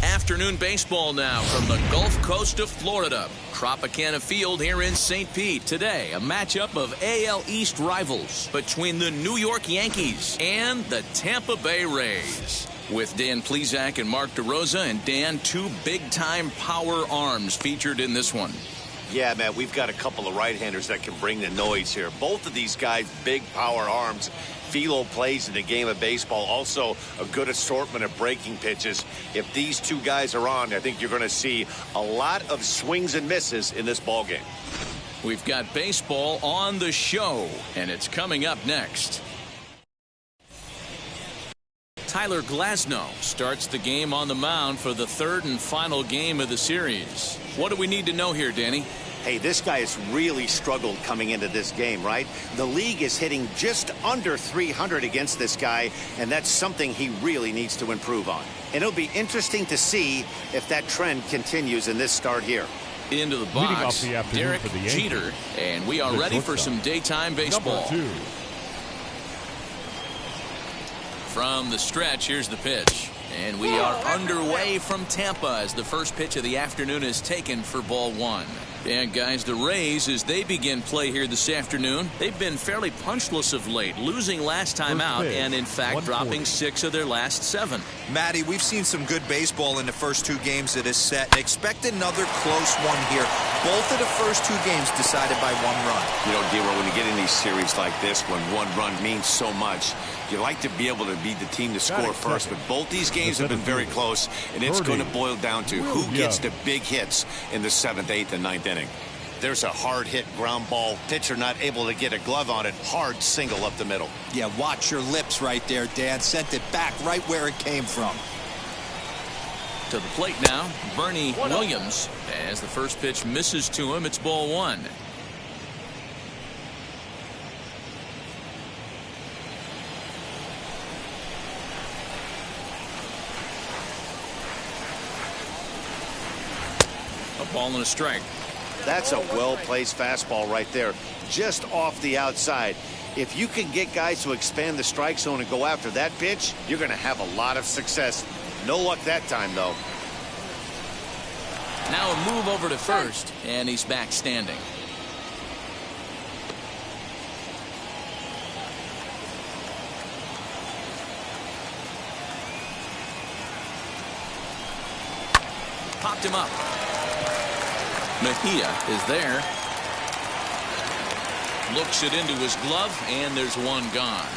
Afternoon baseball now from the Gulf Coast of Florida. Tropicana Field here in St. Pete. Today, a matchup of AL East rivals between the New York Yankees and the Tampa Bay Rays. With Dan Plesac and Mark DeRosa, and Dan, two big-time power arms featured in this one. Yeah, man, we've got a couple of right-handers that can bring the noise here. Both of these guys, big power arms. Philo plays in the game of baseball. Also, a good assortment of breaking pitches. If these two guys are on, I think you're going to see a lot of swings and misses in this ball game. We've got baseball on the show, and it's coming up next. Tyler Glasnow starts the game on the mound for the third and final game of the series. What do we need to know here, Danny? Hey, this guy has really struggled coming into this game, right? The league is hitting just under 300 against this guy, and that's something he really needs to improve on. And it'll be interesting to see if that trend continues in this start here. Into the box, Derek Jeter, and we are ready for some daytime baseball. From the stretch, here's the pitch. And we are underway from Tampa as the first pitch of the afternoon is taken for ball one. And guys, the Rays, as they begin play here this afternoon, they've been fairly punchless of late, losing last time out and in fact dropping 6 of their last 7. Matty, we've seen some good baseball in the first 2 games of this set, and expect another close one here. Both of the first 2 games decided by 1 run. You know, D-Roll, when you get in these series like this, when 1 run means so much, you like to be able to be the team to score first, but both these games have been very close, and it's going to boil down to who gets the big hits in the 7th, 8th, and 9th inning. There's a hard hit ground ball. Pitcher not able to get a glove on it. Hard single up the middle. Yeah, watch your lips right there, Dan. Sent it back right where it came from. To the plate now, Bernie Williams. As the first pitch misses to him, it's ball 1. A ball and a strike. That's a well-placed fastball right there, just off the outside. If you can get guys to expand the strike zone and go after that pitch, you're going to have a lot of success. No luck that time, though. Now a move over to first, and he's back standing. Popped him up. Mejia is there. Looks it into his glove, and there's 1 gone.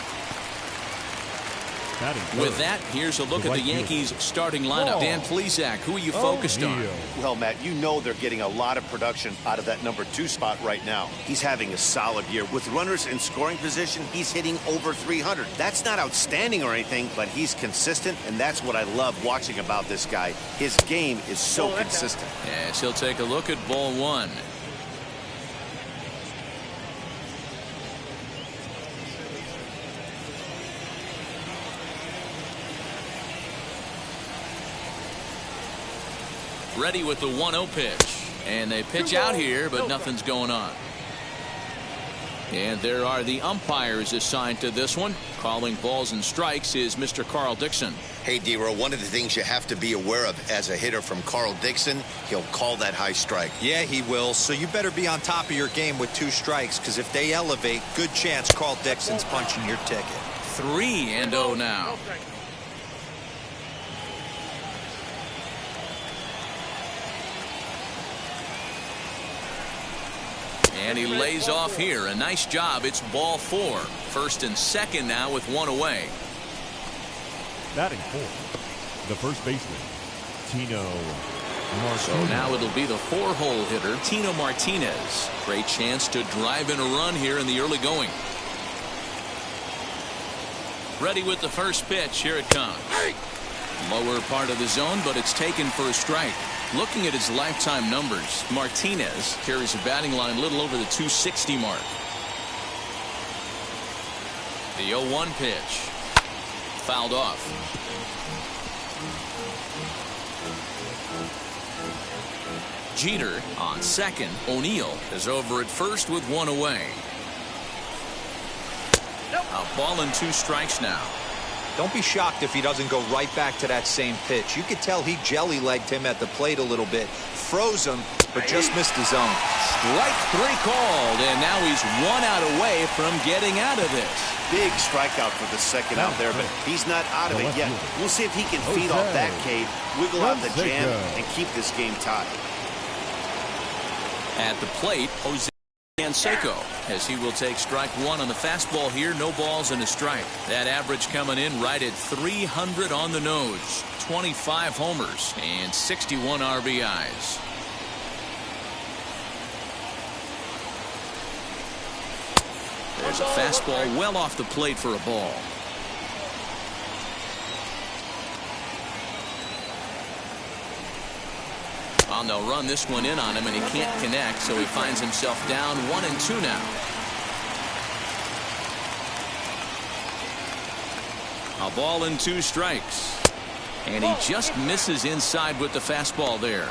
With that, here's a look at the Yankees starting lineup. Dan Plesac, who are you focused on? Well, Matt, you know they're getting a lot of production out of that number 2 spot right now. He's having a solid year. With runners in scoring position, he's hitting over 300. That's not outstanding or anything, but he's consistent, and that's what I love watching about this guy. His game is so consistent. Yes, he'll take a look at ball 1. Ready with the 1-0 pitch, and they pitch out here, but nothing's going on. And there are the umpires assigned to this one. Calling balls and strikes is Mr. Carl Dixon. Hey, D-Row, one of the things you have to be aware of as a hitter from Carl Dixon, he'll call that high strike. Yeah, he will. So you better be on top of your game with 2 strikes, because if they elevate, good chance Carl Dixon's punching your ticket. 3-0 now. And he lays off here. A nice job. It's ball 4. First and second now with 1 away. Batting 4th, the first baseman, Tino Martinez. So now it'll be the 4-hole hitter, Tino Martinez. Great chance to drive in a run here in the early going. Ready with the first pitch. Here it comes. Lower part of the zone, but it's taken for a strike. Looking at his lifetime numbers, Martinez carries a batting line a little over the 260 mark. The 0-1 pitch. Fouled off. Jeter on second. O'Neill is over at first with one away. A ball and 2 strikes now. Don't be shocked if he doesn't go right back to that same pitch. You could tell he jelly-legged him at the plate a little bit, froze him, but just missed the zone. Strike 3 called, and now he's 1 out away from getting out of this. Big strikeout for the second out there, but he's not out of it yet. We'll see if he can feed off that cave, wiggle out the jam, and keep this game tied. At the plate, Jose Canseco, as he will take strike 1 on the fastball here. No balls and a strike. That average coming in right at 300 on the nose. 25 homers and 61 RBIs. There's a fastball well off the plate for a ball. And they'll run this one in on him, and he can't connect, so he finds himself down 1-2 now. A ball and 2 strikes. And he just misses inside with the fastball there.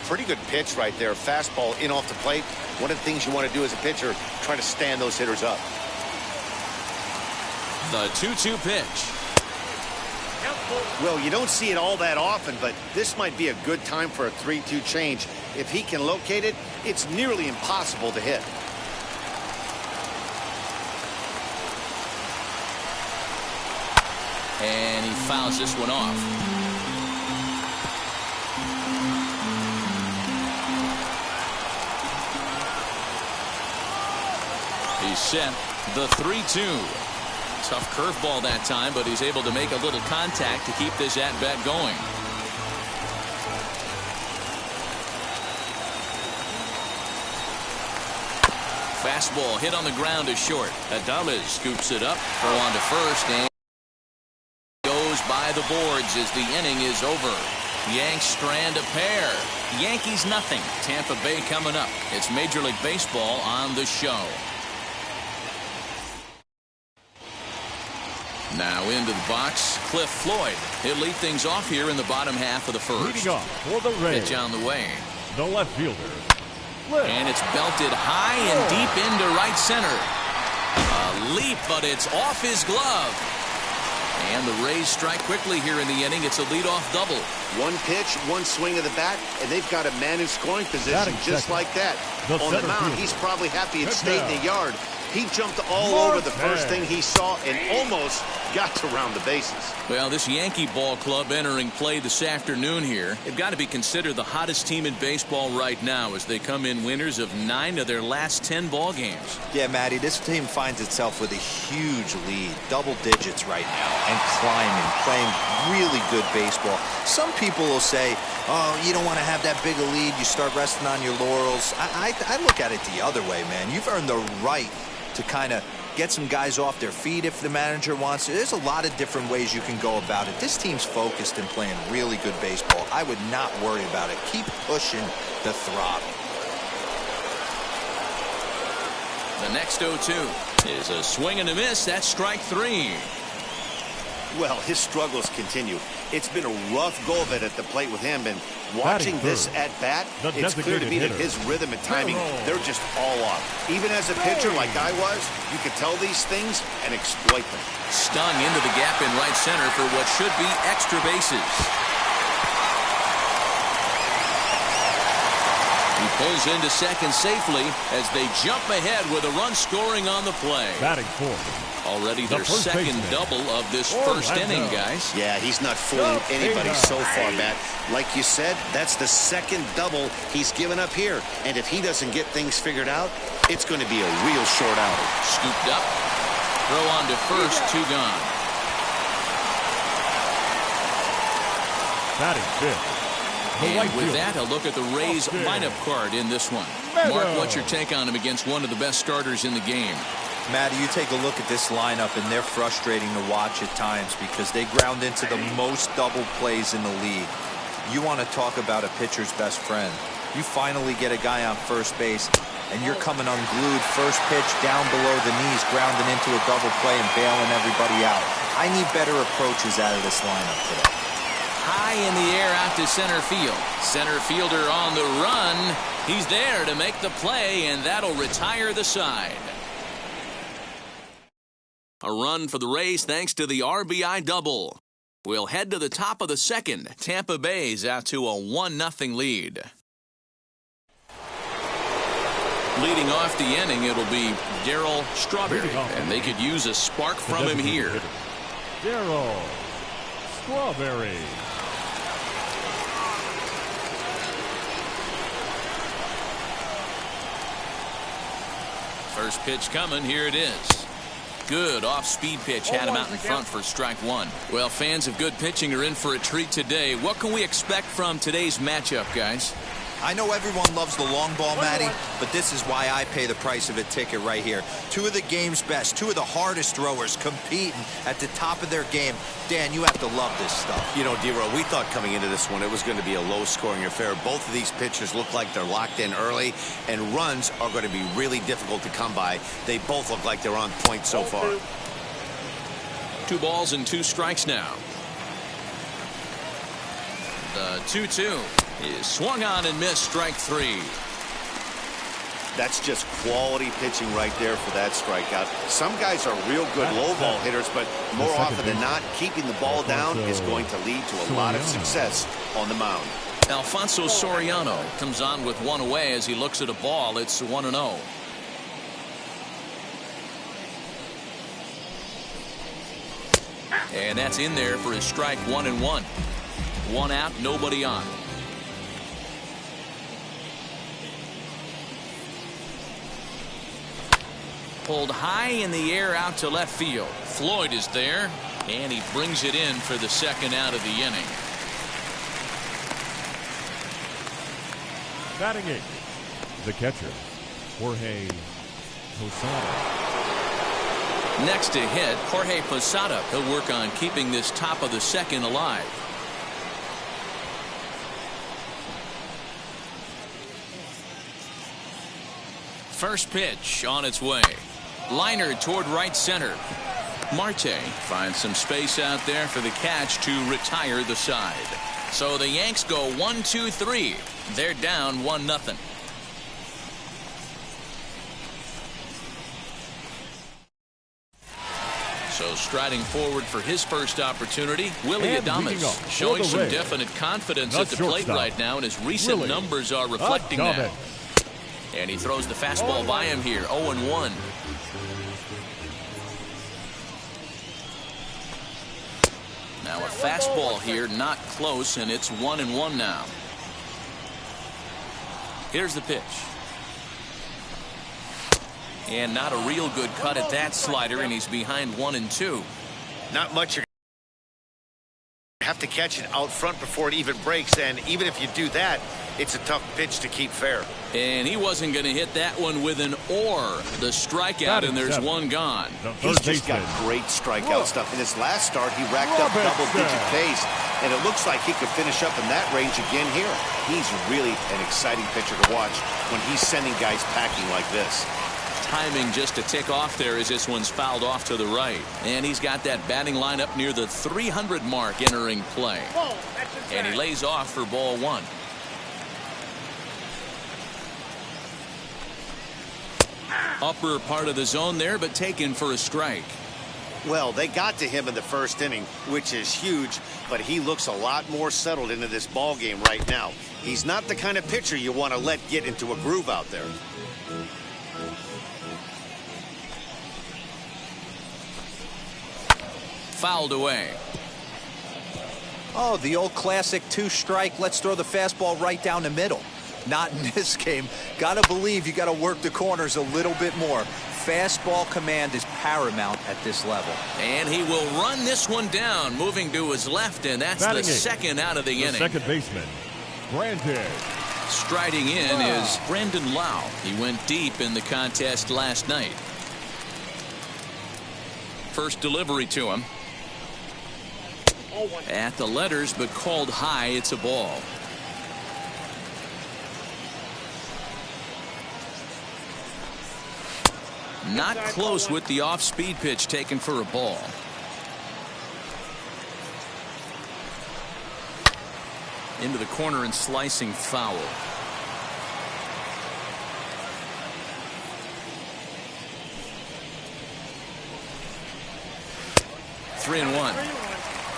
Pretty good pitch right there. Fastball in off the plate. One of the things you want to do as a pitcher, try to stand those hitters up. The 2-2 pitch. Well, you don't see it all that often, but this might be a good time for a 3-2 change. If he can locate it, it's nearly impossible to hit. And he fouls this one off. He's set the 3-2. Tough curveball that time, but he's able to make a little contact to keep this at-bat going. Fastball hit on the ground is short. Adales scoops it up, throw on to first, and goes by the boards as the inning is over. Yanks strand a pair. Yankees nothing. Tampa Bay coming up. It's Major League Baseball on the show. Now into the box, Cliff Floyd. He'll lead things off here in the bottom half of the first. Leading off for the Rays, pitch on the way. the left fielder. And it's belted high and deep into right center. A leap, but it's off his glove. And the Rays strike quickly here in the inning. It's a leadoff double. One pitch, one swing of the bat, and they've got a man in scoring position just like that. On the mound, he's probably happy it stayed in the yard. He jumped all over the first thing he saw and almost got to round the bases. Well, this Yankee ball club entering play this afternoon here, they've got to be considered the hottest team in baseball right now as they come in winners of 9 of their last 10 ball games. Yeah, Matty, this team finds itself with a huge lead, double digits right now, and climbing, playing really good baseball. Some people will say, oh, you don't want to have that big a lead, you start resting on your laurels. I look at it the other way, man. You've earned the right to kind of get some guys off their feet if the manager wants to. There's a lot of different ways you can go about it. This team's focused and playing really good baseball. I would not worry about it. Keep pushing the throttle. The next 0-2 is a swing and a miss. That's strike 3. Well, his struggles continue. It's been a rough go of it at the plate with him, and watching this at bat, it's clear to me that his rhythm and timing, they're just all off. Even as a pitcher like I was, you could tell these things and exploit them. Stung into the gap in right center for what should be extra bases. He pulls into second safely as they jump ahead with a run scoring on the play. Batting fourth. Already their second double of this first inning, guys. Yeah, he's not fooling anybody so far, Matt. Like you said, that's the second double he's given up here. And if he doesn't get things figured out, it's going to be a real short outing. Scooped up. Throw on to first, 2 gone. Batting fifth. And with that, a look at the Rays lineup card in this one. Mark, what's your take on him against one of the best starters in the game? Matty, you take a look at this lineup, and they're frustrating to watch at times because they ground into the most double plays in the league. You want to talk about a pitcher's best friend. You finally get a guy on first base, and you're coming unglued. First pitch down below the knees, grounding into a double play and bailing everybody out. I need better approaches out of this lineup today. High in the air out to center field. Center fielder on the run. He's there to make the play, and that'll retire the side. A run for the Rays thanks to the RBI double. We'll head to the top of the second. Tampa Bay's out to a 1-0 lead. Leading off the inning, it'll be Darryl Strawberry, and they could use a spark from him here. Darryl Strawberry. First pitch coming. Here it is. Good off-speed pitch. Had him out in front for strike one. Well, fans of good pitching are in for a treat today. What can we expect from today's matchup, guys? I know everyone loves the long ball, Matty, but this is why I pay the price of a ticket right here. Two of the game's best, two of the hardest throwers competing at the top of their game. Dan, you have to love this stuff. You know, D-Row, we thought coming into this one it was going to be a low-scoring affair. Both of these pitchers look like they're locked in early, and runs are going to be really difficult to come by. They both look like they're on point so far. 2 balls and 2 strikes now. The 2-2 is swung on and missed, strike 3. That's just quality pitching right there for that strikeout. Some guys are real good low ball hitters, but more often than not, keeping the ball down is going to lead to a lot of success on the mound. Alfonso Soriano comes on with 1 away as he looks at a ball. It's 1-0. And that's in there for his strike 1-1. 1 out, nobody on. Pulled high in the air out to left field. Floyd is there, and he brings it in for the second out of the inning. Batting 8, the catcher, Jorge Posada. Next to hit, Jorge Posada. He'll work on keeping this top of the second alive. First pitch on its way. Liner toward right center. Marte finds some space out there for the catch to retire the side. So the Yanks go 1-2-3. They're down 1-0. So striding forward for his first opportunity, Willie Adames, showing some definite confidence at the plate right now, and his recent numbers are reflecting that. And he throws the fastball by him here, 0-1. Now a fastball here, not close, and it's 1-1 now. Here's the pitch. And not a real good cut at that slider, and he's behind 1-2. Not much. You have to catch it out front before it even breaks, and even if you do that, it's a tough pitch to keep fair. And he wasn't going to hit that one with an or. The strikeout, and there's 1 gone. He's just got great strikeout stuff. In his last start, he racked up double-digit pace, and it looks like he could finish up in that range again here. He's really an exciting pitcher to watch when he's sending guys packing like this. Timing just to tick off there as this one's fouled off to the right. And he's got that batting line up near the 300 mark entering play. And he lays off for ball 1. Upper part of the zone there, but taken for a strike. Well, they got to him in the first inning, which is huge, but he looks a lot more settled into this ball game right now. He's not the kind of pitcher you want to let get into a groove out there. Fouled away. Oh, the old classic 2-strike. Let's throw the fastball right down the middle. Not in this game. Gotta believe you gotta work the corners a little bit more. Fastball command is paramount at this level. And he will run this one down, moving to his left, and that's the second out of the inning. Second baseman, Brandon. Striding in is Brandon Lau. He went deep in the contest last night. First delivery to him. At the letters, but called high. It's a ball. Not close with the off-speed pitch taken for a ball. Into the corner and slicing foul. Three and one.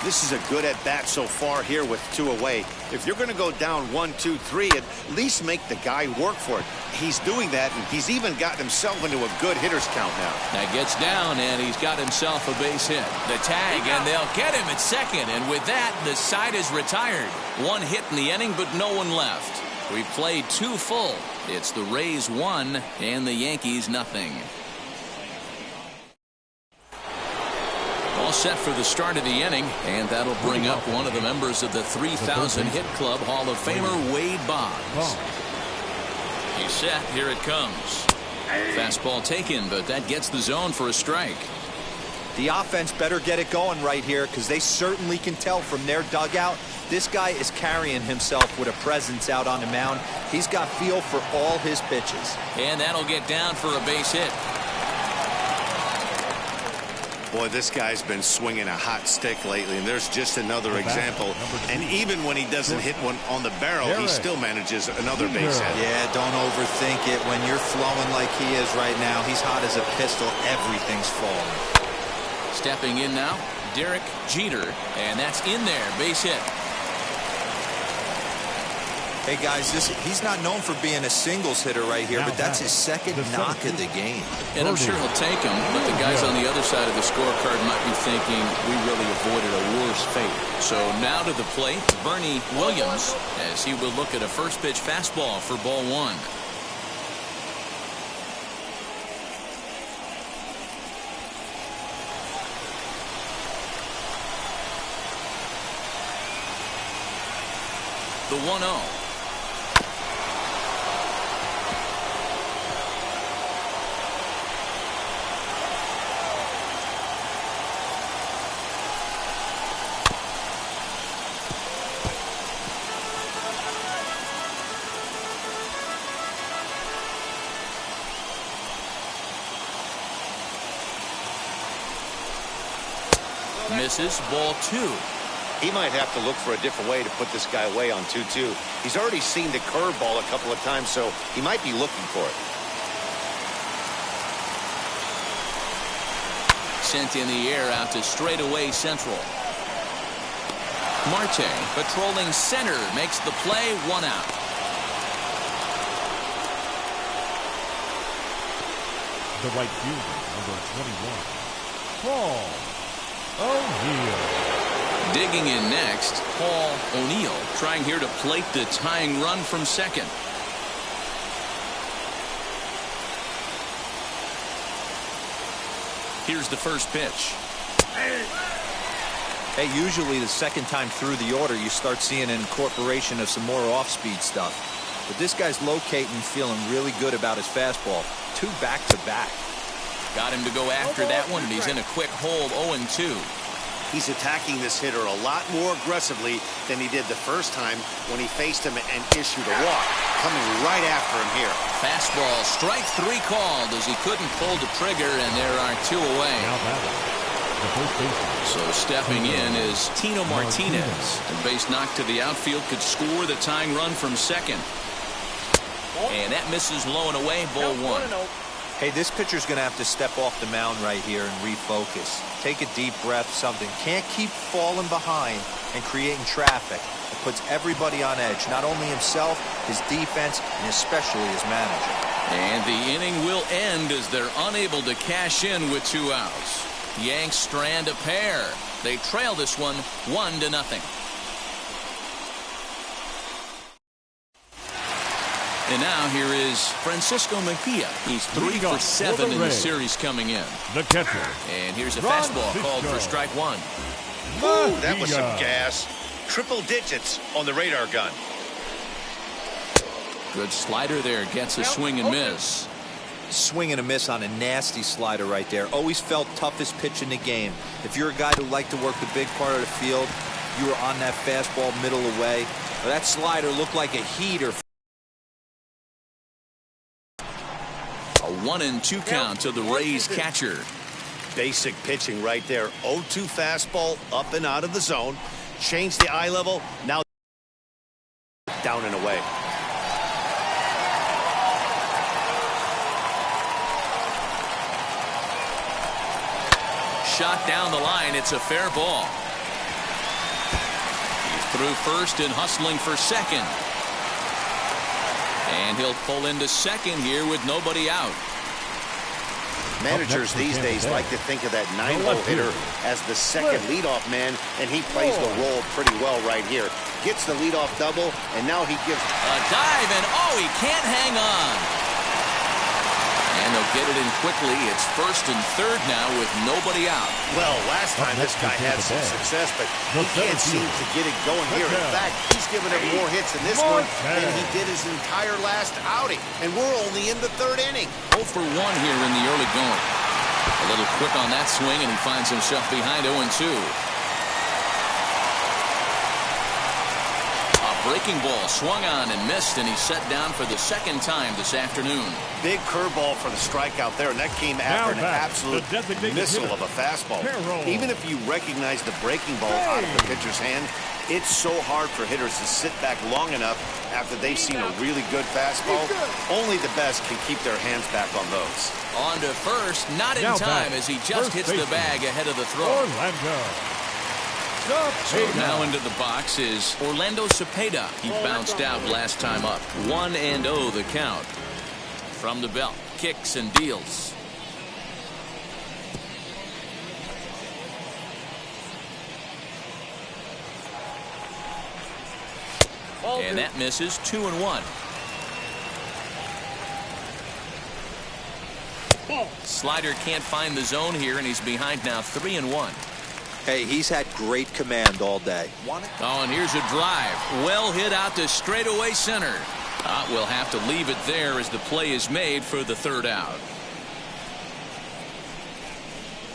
This is a good at-bat so far here with 2 away. If you're going to go down 1, 2, 3, at least make the guy work for it. He's doing that, and he's even gotten himself into a good hitter's count now. That gets down, and he's got himself a base hit. The tag, and they'll get him at second. And with that, the side is retired. 1 hit in the inning, but no one left. We've played 2 full. It's the Rays 1 and the Yankees nothing. All set for the start of the inning, and that'll bring up one of the members of the 3,000 hit club, Hall of Famer Wade Boggs. He's set. Here it comes. Fastball taken, but that gets the zone for a strike. The offense better get it going right here, because they certainly can tell from their dugout this guy is carrying himself with a presence out on the mound. He's got feel for all his pitches. And that'll get down for a base hit. Boy, this guy's been swinging a hot stick lately, and there's just another example. And even when he doesn't hit one on the barrel, he still manages another base hit. Yeah, don't overthink it. When you're flowing like he is right now, he's hot as a pistol. Everything's falling. Stepping in now, Derek Jeter, and that's in there, base hit. Hey guys, he's not known for being a singles hitter right here, but that's his second knock of the game. And I'm sure he'll take him, but the guys on the other side of the scorecard might be thinking we really avoided a worse fate. So now to the plate, Bernie Williams, as he will look at a first pitch fastball for ball 1. The 1-0. Misses, ball 2. He might have to look for a different way to put this guy away on 2-2. He's already seen the curveball a couple of times, so he might be looking for it. Sent in the air out to straightaway central. Marte patrolling center makes the play, 1 out. The right fielder, number 21, Paul O'Neill. Digging in next, Paul O'Neill, trying here to plate the tying run from second. Here's the first pitch. Hey, usually the second time through the order, you start seeing an incorporation of some more off-speed stuff. But this guy's locating, feeling really good about his fastball. 2 back-to-back. Got him to go after that one, and he's in a quick hold, 0-2. He's attacking this hitter a lot more aggressively than he did the first time when he faced him and issued a walk. Coming right after him here. Fastball, strike 3 called as he couldn't pull the trigger, and there are 2 away. So stepping in is Tino Martinez. The base knock to the outfield could score the tying run from second. And that misses low and away, ball 1. Hey, this pitcher's going to have to step off the mound right here and refocus. Take a deep breath, something. Can't keep falling behind and creating traffic. It puts everybody on edge, not only himself, his defense, and especially his manager. And the inning will end as they're unable to cash in with 2 outs. Yanks strand a pair. They trail this one 1-0. And now here is Francisco Mejia. He's 3 for 7 in the series coming in. The catcher. And here's a fastball called for strike 1. Ooh, that was some gas. Triple digits on the radar gun. Good slider there. Gets a swing and miss. Swing and a miss on a nasty slider right there. Always felt toughest pitch in the game. If you're a guy who liked to work the big part of the field, you were on that fastball middle away. That slider looked like a heater. A 1-2 count to the Rays catcher. Basic pitching right there. 0-2 fastball up and out of the zone. Change the eye level. Now down and away. Shot down the line. It's a fair ball. He's through first and hustling for second. And he'll pull into second here with nobody out. Managers these days like to think of that 9-hole hitter as the second leadoff man, and he plays the role pretty well right here. Gets the leadoff double, and now he gives a dive, and he can't hang on. And they'll get it in quickly. It's first and third now with nobody out. Well, last time this guy had some success, but he can't seem to get it going here. In fact, he's given him more hits in this one than he did his entire last outing. And we're only in the third inning. 0 for 1 here in the early going. A little quick on that swing, and he finds himself behind 0-2. Breaking ball swung on and missed, and he's set down for the second time this afternoon. Big curveball for the strikeout there, and that came after an absolute missile of a fastball. Even if you recognize the breaking ball out of the pitcher's hand, it's so hard for hitters to sit back long enough after they've seen a really good fastball. Only the best can keep their hands back on those. On to first, not in time as he just hits the bag ahead of the throw. So now into the box is Orlando Cepeda. He bounced out last time up. 1-0 the count. From the belt, kicks and deals. And that misses. 2-1. Slider can't find the zone here, and he's behind now 3-1. Hey, he's had great command all day. Oh, and here's a drive. Well hit out to straightaway center. We'll have to leave it there as the play is made for the third out.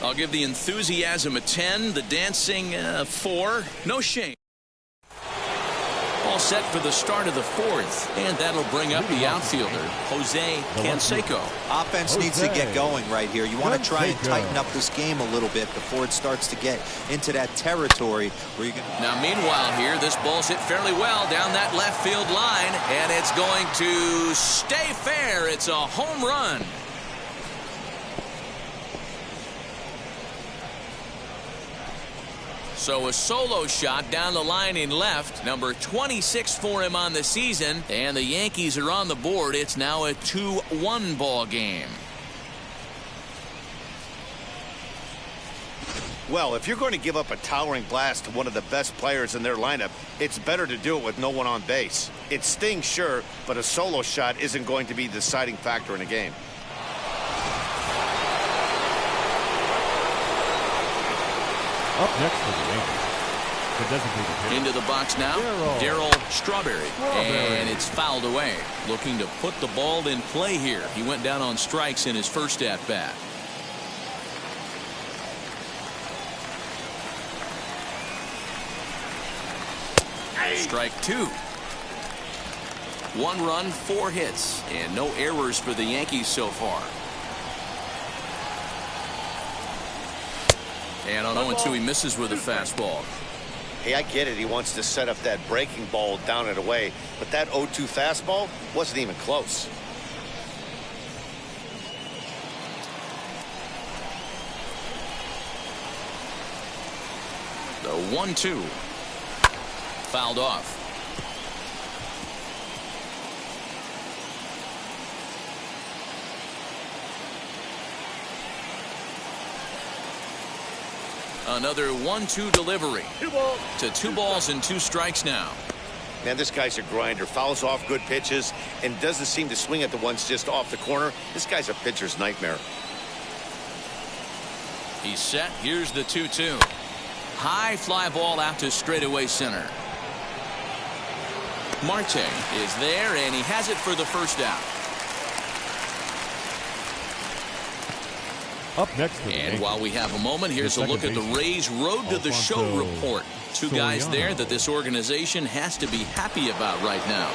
I'll give the enthusiasm a 10, the dancing a 4. No shame. All set for the start of the fourth, and that'll bring up the outfielder, Jose Canseco. Offense needs to get going right here. You want to try and tighten up this game a little bit before it starts to get into that territory where you can. Now, meanwhile here, this ball's hit fairly well down that left field line, and it's going to stay fair. It's a home run. So a solo shot down the line in left, number 26 for him on the season, and the Yankees are on the board. It's now a 2-1 ball game. Well, if you're going to give up a towering blast to one of the best players in their lineup, it's better to do it with no one on base. It stings, sure, but a solo shot isn't going to be the deciding factor in a game. Up next for the Yankees, the designated hitter. Into the box now, Darryl Strawberry. And it's fouled away. Looking to put the ball in play here. He went down on strikes in his first at-bat. Strike 2. 1 run, 4 hits, and no errors for the Yankees so far. And on 0-2, he misses with a fastball. Hey, I get it. He wants to set up that breaking ball down and away, but that 0-2 fastball wasn't even close. The 1-2. Fouled off. Another 1-2 delivery. To 2 balls and 2 strikes now. Man, this guy's a grinder. Fouls off good pitches and doesn't seem to swing at the ones just off the corner. This guy's a pitcher's nightmare. He's set. Here's the 2-2. High fly ball out to straightaway center. Marte is there, and he has it for the first out. Up next to the And Yankees, while we have a moment, here's a second look at the baseman, Rays Road to the Show Alfonso report. Two guys Soriano. there that this organization has to be happy about right now.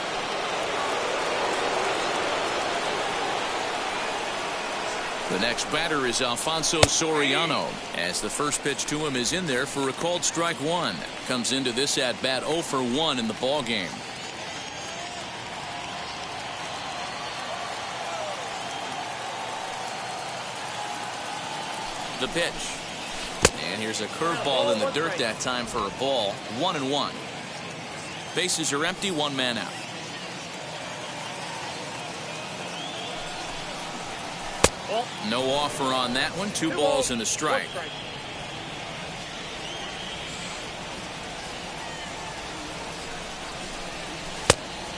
The next batter is Alfonso Soriano, as the first pitch to him is in there for a called strike one. Comes into this at bat 0 for 1 in the ball game. The pitch. And here's a curveball in the dirt that time for a ball. 1-1. Bases are empty, one man out. No offer on that one. 2 balls and a strike.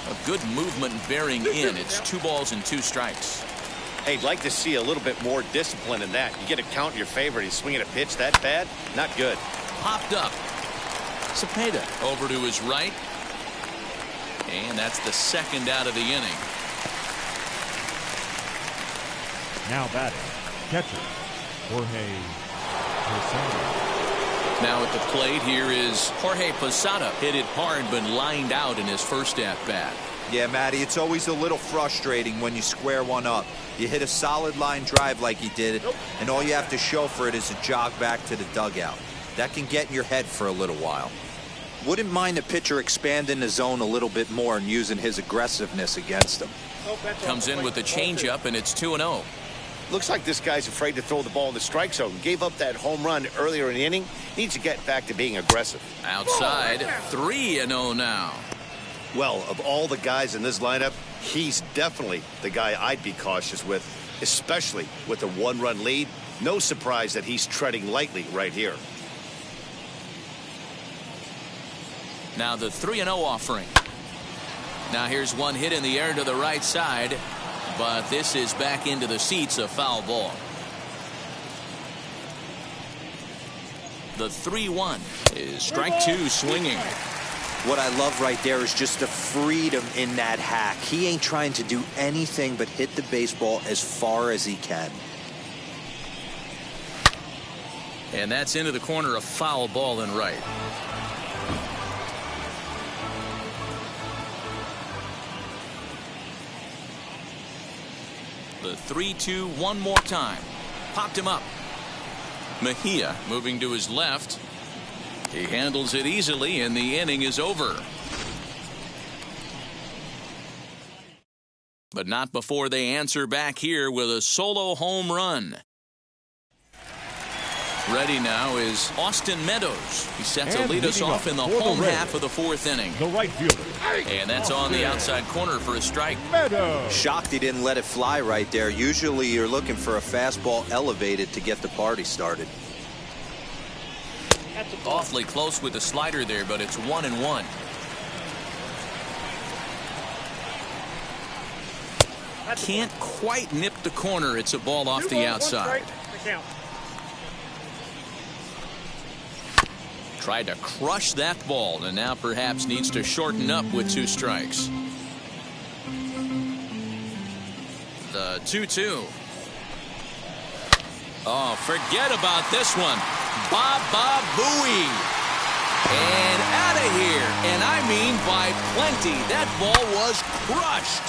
A good movement bearing in. It's 2 balls and 2 strikes. Hey, I'd like to see a little bit more discipline in that. You get a count in your favor. He's swinging a pitch that bad. Not good. Popped up. Cepeda over to his right. And that's the second out of the inning. Now batting, catcher, Jorge Posada. Now at the plate, here is Jorge Posada. Hit it hard, but lined out in his first at-bat. Yeah, Matty, it's always a little frustrating when you square one up. You hit a solid line drive like he did, and all you have to show for it is a jog back to the dugout. That can get in your head for a little while. Wouldn't mind the pitcher expanding the zone a little bit more and using his aggressiveness against him. Comes in with the changeup, and it's 2-0. Looks like this guy's afraid to throw the ball in the strike zone. Gave up that home run earlier in the inning. Needs to get back to being aggressive. Outside, 3-0 now. Well, of all the guys in this lineup, he's definitely the guy I'd be cautious with, especially with a 1-run lead. No surprise that he's treading lightly right here. Now the 3-0 offering. Now here's one hit in the air to the right side, but this is back into the seats, a foul ball. The 3-1 is strike 2 swinging. What I love right there is just the freedom in that hack. He ain't trying to do anything but hit the baseball as far as he can. And that's into the corner, a foul ball and right. The 3-2 one more time. Popped him up. Mejia moving to his left. He handles it easily, and the inning is over. But not before they answer back here with a solo home run. Ready now is Austin Meadows. He's set to lead us off in the home half of the 4th inning. The right fielder. And that's on the outside corner for a strike. Meadows. Shocked he didn't let it fly right there. Usually you're looking for a fastball elevated to get the party started. Awfully close with the slider there, but it's 1-1. Can't quite nip the corner. It's a ball off the outside. Tried to crush that ball, and now perhaps needs to shorten up with 2 strikes. The 2-2. Oh, forget about this one. Baba Booey. And out of here. And I mean by plenty. That ball was crushed.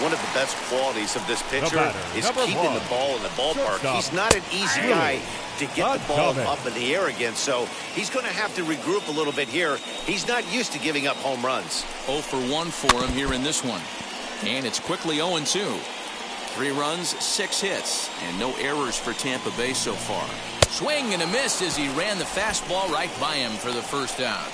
One of the best qualities of this pitcher is keeping the ball in the ballpark. He's not an easy guy to get the ball up in the air again, so he's going to have to regroup a little bit here. He's not used to giving up home runs. 0 for 1 for him here in this one. And it's quickly 0-2. 3 runs, 6 hits, and no errors for Tampa Bay so far. Swing and a miss as he ran the fastball right by him for the first out.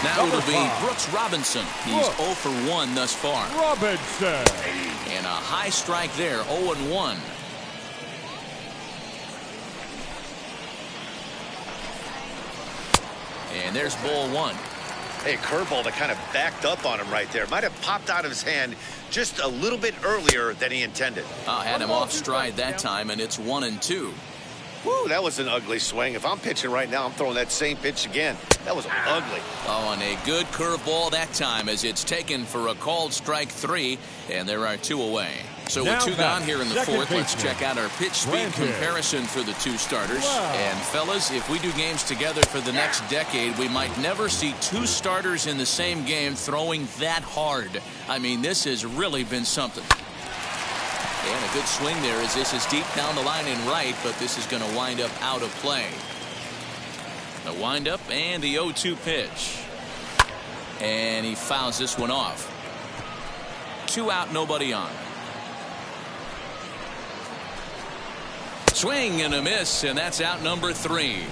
Now it'll be Brooks Robinson. He's 0 for 1 thus far. Robinson. And a high strike there, 0-1. And there's ball 1. Hey, curveball that kind of backed up on him right there. Might have popped out of his hand just a little bit earlier than he intended. Had him off stride that time, and it's 1-2. Woo, that was an ugly swing. If I'm pitching right now, I'm throwing that same pitch again. That was ugly. Oh, and a good curveball that time as it's taken for a called strike 3, and there are 2 away. So Now with 2 gone here in the 4th, let's baseman. check out our pitch speed comparison for the 2 starters. Wow. And fellas, if we do games together for the next decade, we might never see 2 starters in the same game throwing that hard. I mean, this has really been something. And a good swing there as this is deep down the line in right, but this is going to wind up out of play. The windup and the 0-2 pitch. And he fouls this one off. 2 out, nobody on. Swing and a miss, and that's out number 3.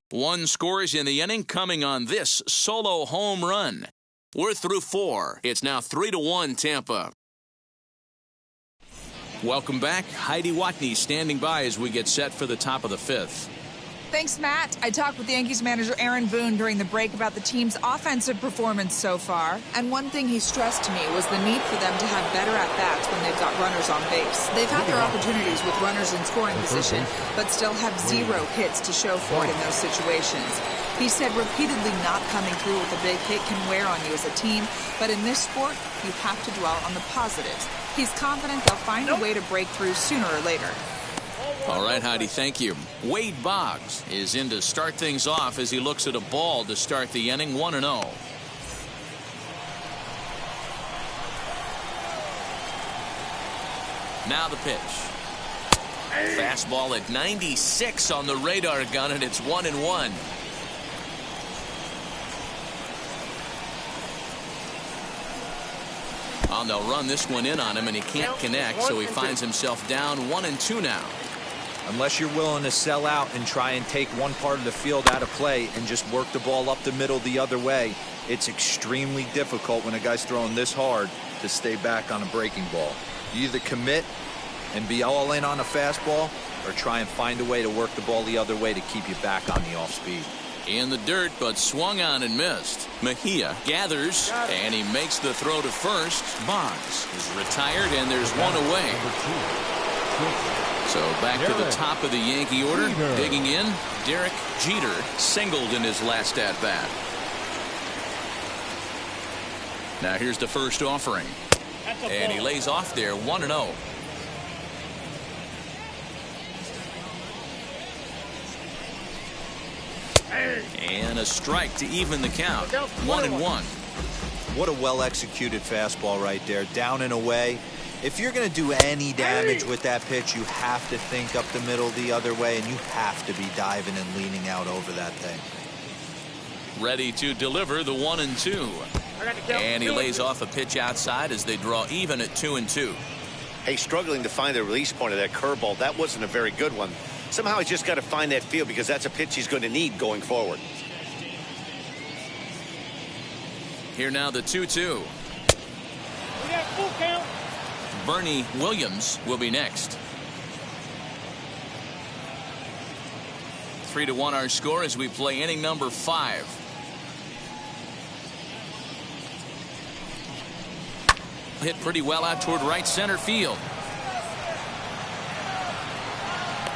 1 scores in the inning coming on this solo home run. We're through 4. It's now 3-1 Tampa. Welcome back. Heidi Watney standing by as we get set for the top of the 5th. Thanks, Matt. I talked with Yankees manager Aaron Boone during the break about the team's offensive performance so far. And one thing he stressed to me was the need for them to have better at-bats when they've got runners on base. They've had their opportunities with runners in scoring position, but still have 0 hits to show for it in those situations. He said repeatedly not coming through with a big hit can wear on you as a team, but in this sport, you have to dwell on the positives. He's confident they'll find a way to break through sooner or later. All right, Heidi, thank you. Wade Boggs is in to start things off as he looks at a ball to start the inning, 1-0. Now the pitch. Fastball at 96 on the radar gun, and it's 1-1. Oh, they'll run this one in on him, and he can't connect, so he finds himself down 1-2 now. Unless you're willing to sell out and try and take one part of the field out of play and just work the ball up the middle the other way, it's extremely difficult when a guy's throwing this hard to stay back on a breaking ball. You either commit and be all in on a fastball or try and find a way to work the ball the other way to keep you back on the off speed. In the dirt, but swung on and missed. Mejia gathers, and he makes the throw to first. Boggs is retired, and there's 1 away. So back to the top of the Yankee order. Digging in, Derek Jeter singled in his last at-bat. Now here's the first offering. And he lays off there, 1-0. And a strike to even the count. 1-1. What a well-executed fastball right there. Down and away. If you're going to do any damage with that pitch, you have to think up the middle the other way, and you have to be diving and leaning out over that thing. Ready to deliver the 1-2. And he lays off a pitch outside as they draw even at 2-2. Hey, struggling to find the release point of that curveball. That wasn't a very good one. Somehow he's just got to find that feel because that's a pitch he's going to need going forward. Here now the 2-2. Bernie Williams will be next. 3-1 our score as we play inning number 5. Hit pretty well out toward right center field.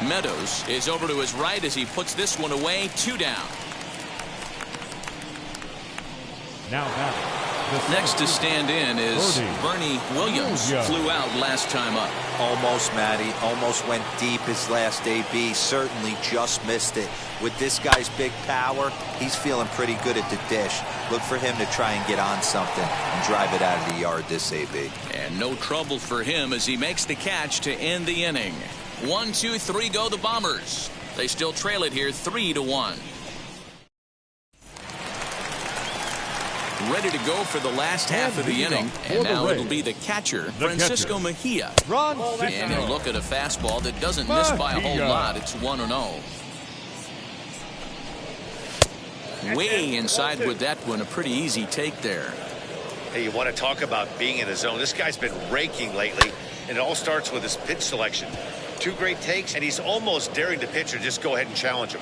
Meadows is over to his right as he puts this one away. 2 down. Now back. Next to stand in is Bernie Williams. Flew out last time up. Almost, Matty. Almost went deep his last AB. Certainly just missed it. With this guy's big power, he's feeling pretty good at the dish. Look for him to try and get on something and drive it out of the yard this AB. And no trouble for him as he makes the catch to end the inning. 1, 2, 3 go the Bombers. They still trail it here 3-1. Ready to go for the last half of the inning. And now it'll be the catcher, Francisco Mejia. And he'll look at a fastball that doesn't miss by a whole lot. It's 1-0. Way inside with that one. A pretty easy take there. Hey, you want to talk about being in the zone. This guy's been raking lately, and it all starts with his pitch selection. 2 great takes, and he's almost daring the pitcher just go ahead and challenge him.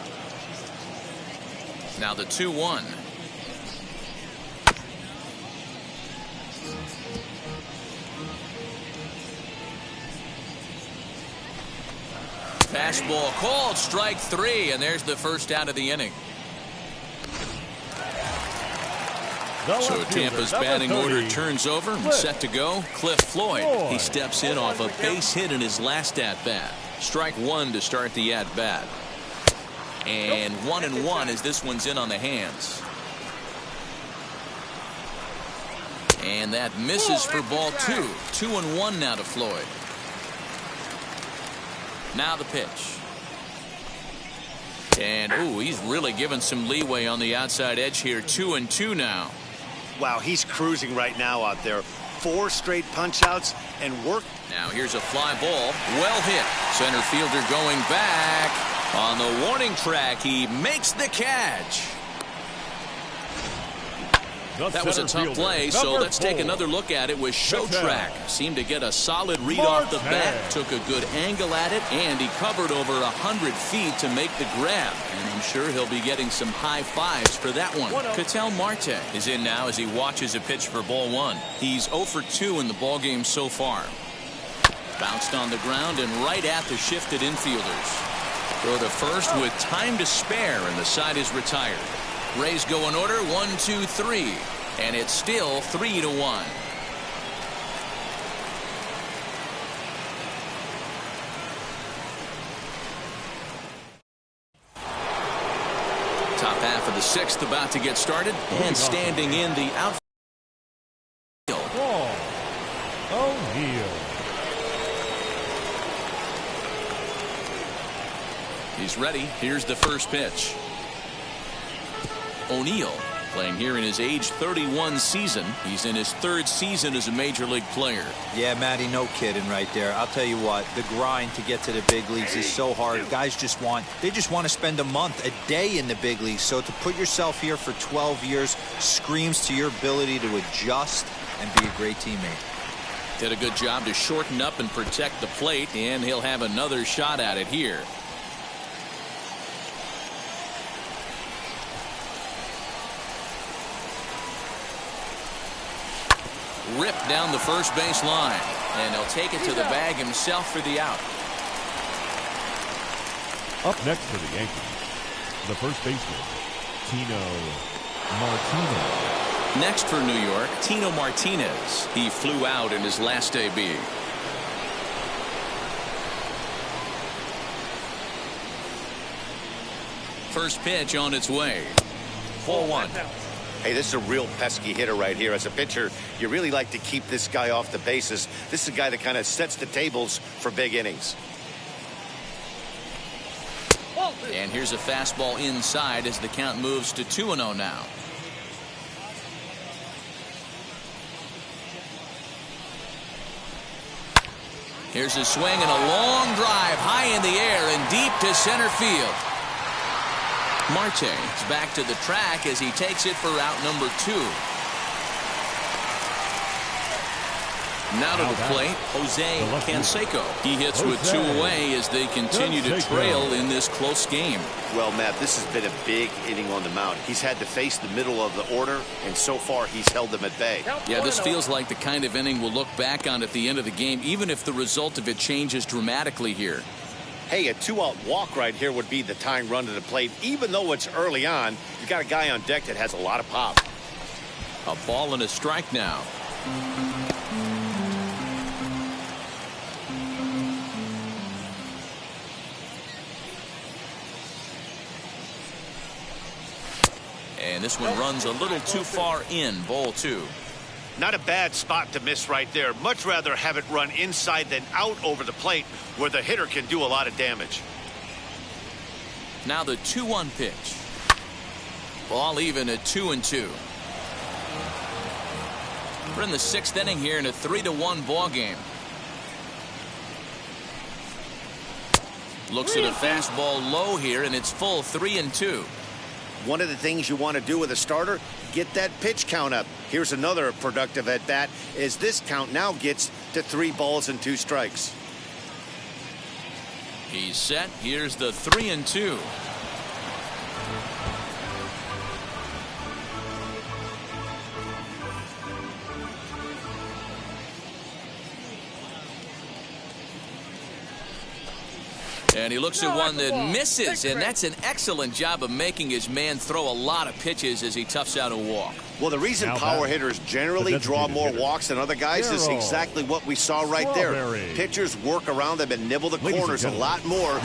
Now the 2-1. Fastball called, strike 3, and there's the first out of the inning. So Tampa's batting order turns over and set to go. Cliff Floyd. He steps in off a base hit in his last at-bat. Strike 1 to start the at-bat. And 1-1 as this one's in on the hands. And that misses for ball 2. 2-1 now to Floyd. Now the pitch. And, ooh, he's really given some leeway on the outside edge here. 2-2 now. Wow, he's cruising right now out there. 4 straight punch-outs and work. Now here's a fly ball. Well hit. Center fielder going back. On the warning track, he makes the catch. That was a tough play, so let's take another look at it with Show Track. Seemed to get a solid read off the bat, took a good angle at it, and he covered over 100 feet to make the grab. And I'm sure he'll be getting some high fives for that one. Katel Martinez is in now as he watches a pitch for ball 1. He's 0 for 2 in the ballgame so far. Bounced on the ground and right at the shifted infielders. Throw to first with time to spare, and the side is retired. Rays go in order, 1, 2, 3, and it's still 3-1. Top half of the 6th about to get started, and standing in the outfield. O'Neill. He's ready. Here's the first pitch. O'Neill playing here in his age 31 season. He's in his 3rd season as a major league player. Yeah, Matty, no kidding right there. I'll tell you what, the grind to get to the big leagues is so hard. Guys just want to spend a month, a day in the big leagues. So to put yourself here for 12 years screams to your ability to adjust and be a great teammate. Did a good job to shorten up and protect the plate, and he'll have another shot at it here. Ripped down the first base line, and he'll take it to the bag himself for the out. Up next for the Yankees, the first baseman, Tino Martinez. Next for New York, Tino Martinez. He flew out in his last AB. First pitch on its way. 4-1. Hey, this is a real pesky hitter right here. As a pitcher, you really like to keep this guy off the bases. This is a guy that kind of sets the tables for big innings. And here's a fastball inside as the count moves to 2-0 now. Here's a swing and a long drive high in the air and deep to center field. Marte is back to the track as he takes it for out number 2. Now to the plate, Jose Canseco. He hits with 2 away as they continue to trail in this close game. Well, Matt, this has been a big inning on the mound. He's had to face the middle of the order, and so far he's held them at bay. Yeah, this feels like the kind of inning we'll look back on at the end of the game, even if the result of it changes dramatically here. Hey, a 2-out walk right here would be the tying run to the plate. Even though it's early on, you got a guy on deck that has a lot of pop. A ball and a strike now. And this one runs a little too far in. Ball 2. Not a bad spot to miss right there. Much rather have it run inside than out over the plate where the hitter can do a lot of damage. Now the 2-1 pitch. Ball even at 2-2. We're in the 6th inning here in a 3-1 ball game. Looks at a fastball low here, and it's full 3-2. One of the things you want to do with a starter, get that pitch count up. Here's another productive at bat as this count now gets to 3 balls and 2 strikes. He's set. Here's the 3-2. And he looks at one that misses, and that's an excellent job of making his man throw a lot of pitches as he toughs out a walk. Well, the reason power hitters generally draw more walks than other guys is exactly what we saw right there. Pitchers work around them and nibble the corners a lot more.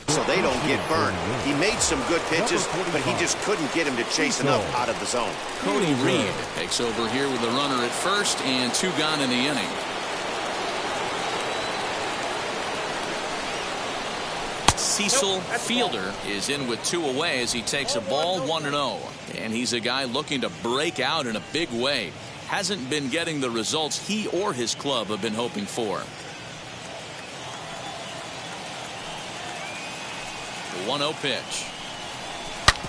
So they don't get burned. He made some good pitches, but he just couldn't get him to chase enough out of the zone. Cody Reed takes over here with a runner at first and 2 gone in the inning. Cecil Fielder is in with 2 away as he takes a ball 1-0. And he's a guy looking to break out in a big way. Hasn't been getting the results he or his club have been hoping for. The 1-0 pitch.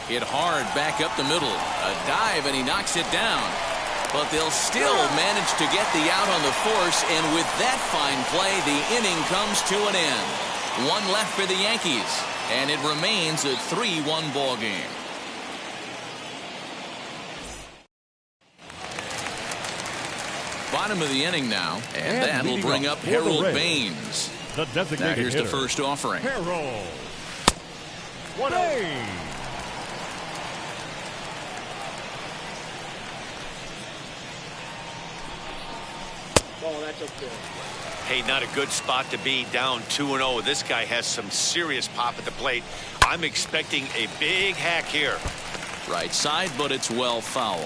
Hit hard back up the middle. A dive and he knocks it down. But they'll still manage to get the out on the force, and with that fine play, the inning comes to an end. 1 left for the Yankees, and it remains a 3-1 ball game. Bottom of the inning now, and that'll bring up Harold Baines. Now here's the first offering. Harold. 1-0. Oh, that's okay. Hey, not a good spot to be, down 2-0. This guy has some serious pop at the plate. I'm expecting a big hack here. Right side, but it's well foul.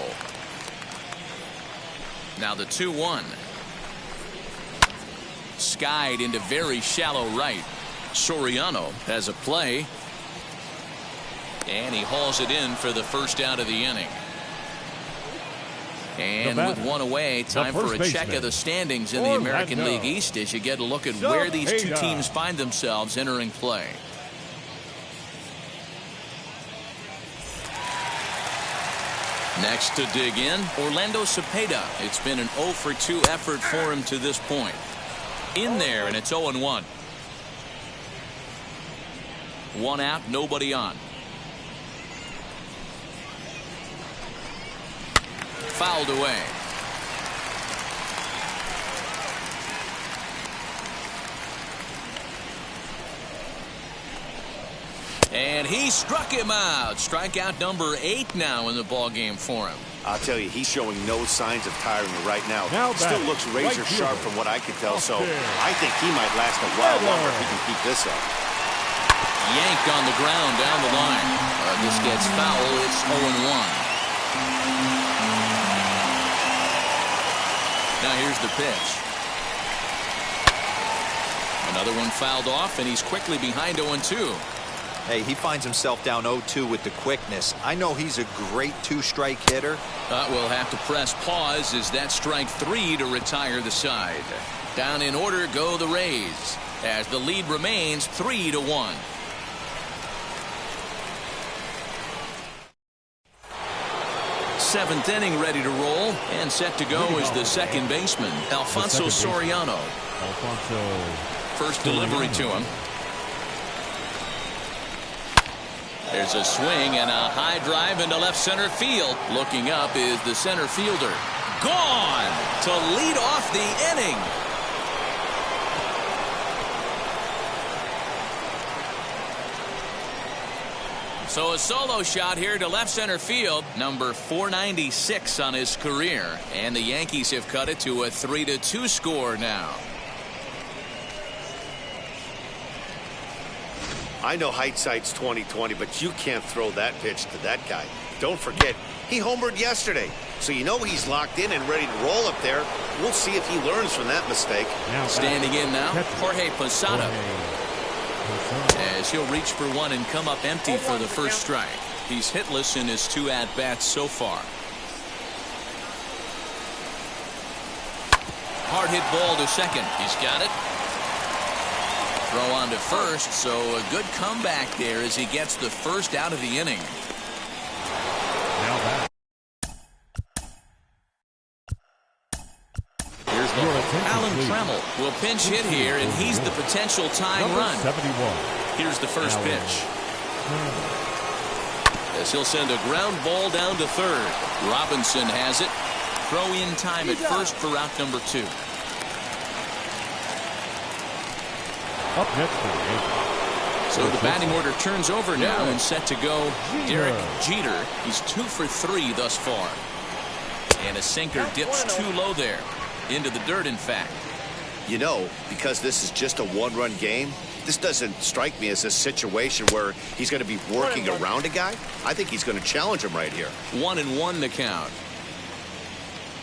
Now the 2-1. Skied into very shallow right. Soriano has a play. And he hauls it in for the first out of the inning. And with 1 away, time for a check of the standings in the American League East as you get a look at where these 2 teams find themselves entering play. Next to dig in, Orlando Cepeda. It's been an 0-for-2 effort for him to this point. In there, and it's 0-1. 1 out, nobody on. Fouled away. And he struck him out. Strikeout number 8 now in the ball game for him. I'll tell you, he's showing no signs of tiring right now. Still looks razor sharp from what I can tell, so I think he might last a while longer if he can keep this up. Yanked on the ground down the line. This gets foul. It's 0-1. Now here's the pitch. Another one fouled off, and he's quickly behind 0-2. Hey, he finds himself down 0-2 with the quickness. I know he's a great 2-strike hitter. We'll have to press pause as that strike 3 to retire the side. Down in order go the Rays as the lead remains 3-1. Seventh inning ready to roll, and set to go is the second baseman, Alfonso Soriano. First delivery to him. There's a swing and a high drive into left center field. Looking up is the center fielder. Gone to lead off the inning. So a solo shot here to left center field, number 496 on his career. And the Yankees have cut it to a 3-2 score now. I know hindsight's 20/20, but you can't throw that pitch to that guy. Don't forget, he homered yesterday. So you know he's locked in and ready to roll up there. We'll see if he learns from that mistake. Standing in now, Jorge Posada. As he'll reach for one and come up empty for the first strike. He's hitless in his 2 at-bats so far. Hard hit ball to second. He's got it. Throw on to first, so a good comeback there as he gets the first out of the inning. Here's the Alan Trammell will pinch hit here, and he's the potential tying run. 71. Here's the first pitch. As he'll send a ground ball down to third. Robinson has it. Throw in time at first for out number 2. Up next for the Yankees. So the batting order turns over now and set to go Derek Jeter. He's 2 for 3 thus far. And a sinker dips too low there. Into the dirt, in fact. You know, because this is just a one-run game, this doesn't strike me as a situation where he's going to be working around a guy. I think he's going to challenge him right here. 1-1 the count.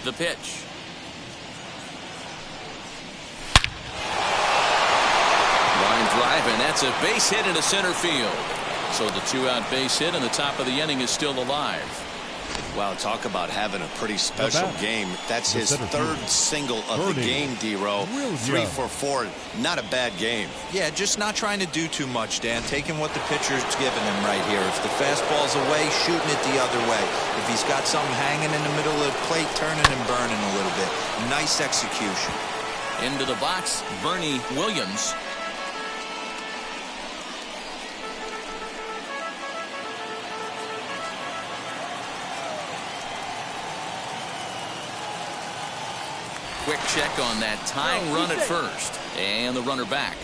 The pitch. Line drive, and that's a base hit into center field. So the 2-out base hit, and the top of the inning is still alive. Wow, talk about having a pretty special game. That's his 3rd single of the game, D-Row. 3 for 4. Not a bad game. Yeah, just not trying to do too much, Dan. Taking what the pitcher's giving him right here. If the fastball's away, shooting it the other way. If he's got something hanging in the middle of the plate, turning and burning a little bit. Nice execution. Into the box, Bernie Williams. Quick check on that tying run at first. And the runner back.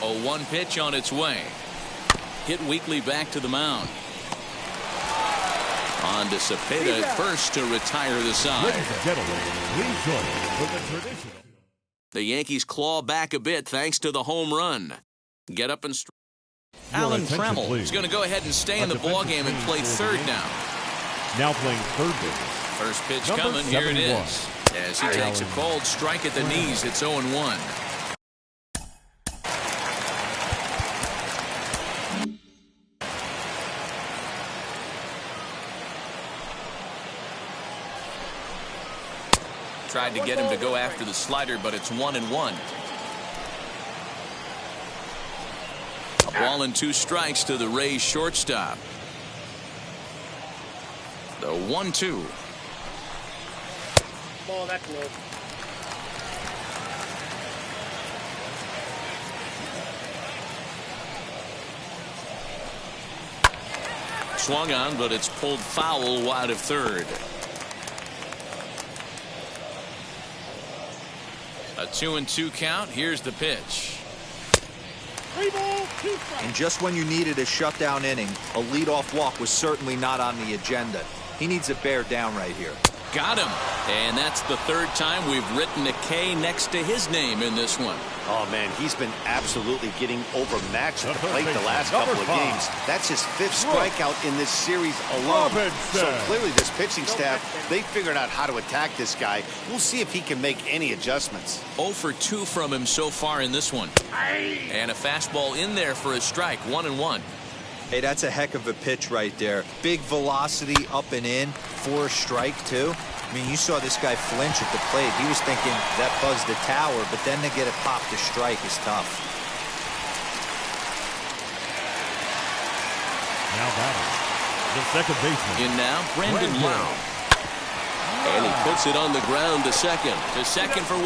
A 1 pitch on its way. Hit weakly back to the mound. On to Cepeda at first to retire the side. Ladies and gentlemen, please join me for the traditional. The Yankees claw back a bit thanks to the home run. Get up and Alan Trammell is going to go ahead and stay in the ballgame and play third now. Now playing third base. First pitch coming. Here it is. As he takes a cold strike at the knees, it's 0-1. Tried to get him to go after the slider, but it's 1-1. A ball and 2 strikes to the Rays shortstop. The 1-2. Ball, that's low. Swung on, but it's pulled foul wide of third. A 2-2 count. Here's the pitch. And just when you needed a shutdown inning, a leadoff walk was certainly not on the agenda. He needs to bear down right here. Got him. And that's the 3rd time we've written a K next to his name in this one. Oh, man, he's been absolutely getting overmatched at the plate the last couple of games. That's his 5th strikeout in this series alone. So clearly this pitching staff, they figured out how to attack this guy. We'll see if he can make any adjustments. 0 for 2 from him so far in this one. And a fastball in there for a strike. 1-1. Hey, that's a heck of a pitch right there. Big velocity up and in for a strike, too. I mean, you saw this guy flinch at the plate. He was thinking that buzzed the tower, but then to get it popped to strike is tough. Now batting, the second baseman. In now, Brandon Lowe. And he puts it on the ground to second. To second for 1.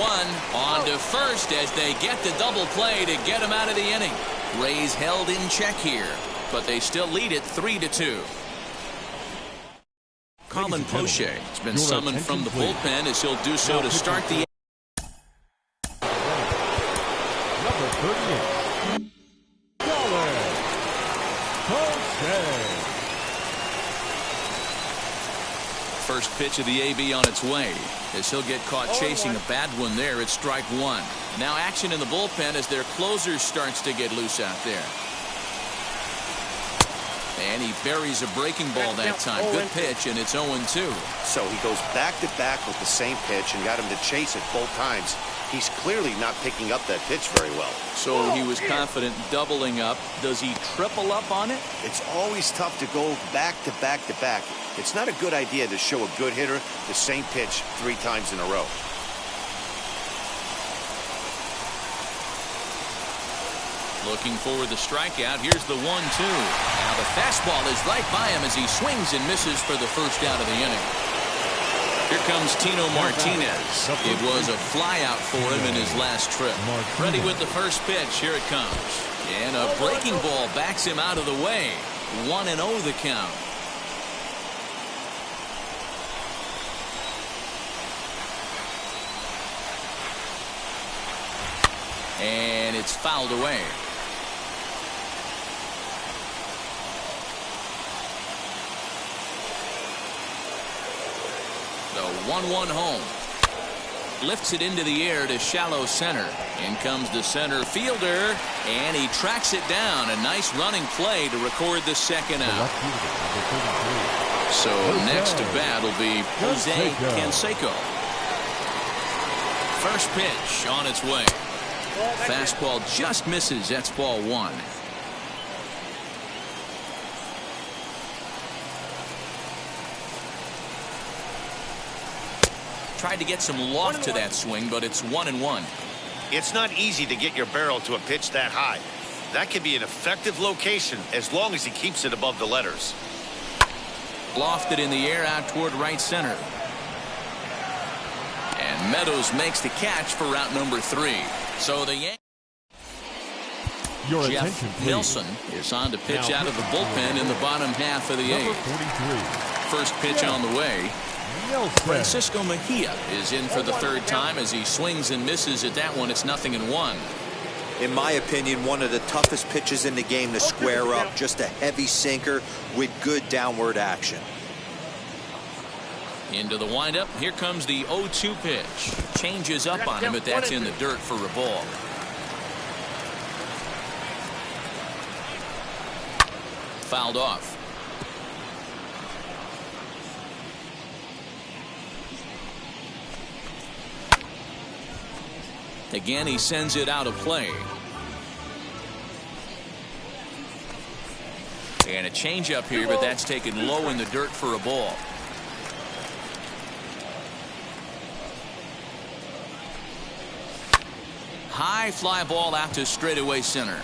On to first as they get the double play to get him out of the inning. Rays held in check here, but they still lead it 3-2. Colin Poche has been summoned from the bullpen as he'll do so to start the Number 38. Colin Poche. first pitch of the AB on its way as he'll get caught chasing a bad one there at strike 1. Now action in the bullpen as their closer starts to get loose out there. And he buries a breaking ball that time. Good pitch, and it's 0-2. So he goes back-to-back with the same pitch and got him to chase it both times. He's clearly not picking up that pitch very well. So he was confident doubling up. Does he triple up on it? It's always tough to go back-to-back-to-back. It's not a good idea to show a good hitter the same pitch 3 times in a row. Looking for the strikeout. Here's the 1-2. Now the fastball is right by him as he swings and misses for the first out of the inning. Here comes Tino Martinez. It was a fly out for him in his last trip. Ready with the first pitch. Here it comes. And a breaking ball backs him out of the way. 1-0 the count. And it's fouled away. The 1-1 home. Lifts it into the air to shallow center. In comes the center fielder, and he tracks it down. A nice running play to record the second out. So next to bat will be Jose Canseco. First pitch on its way. Fastball just misses. That's ball one. Tried to get some loft to that swing, but it's 1-1. It's not easy to get your barrel to a pitch that high. That can be an effective location as long as he keeps it above the letters. Lofted in the air out toward right center. And Meadows makes the catch for route number 3. So the Yankees. Jeff Nelson is on to pitch out of the bullpen in the bottom half of the 8th. First pitch on the way. Francisco Mejia is in for the third time as he swings and misses at that one. It's 0-1. In my opinion, one of the toughest pitches in the game to square up. Just a heavy sinker with good downward action. Into the windup. Here comes the 0-2 pitch. Changes up on him, but that's in the dirt for a ball. Fouled off. Again, he sends it out of play. And a changeup here, but that's taken low in the dirt for a ball. High fly ball out to straightaway center.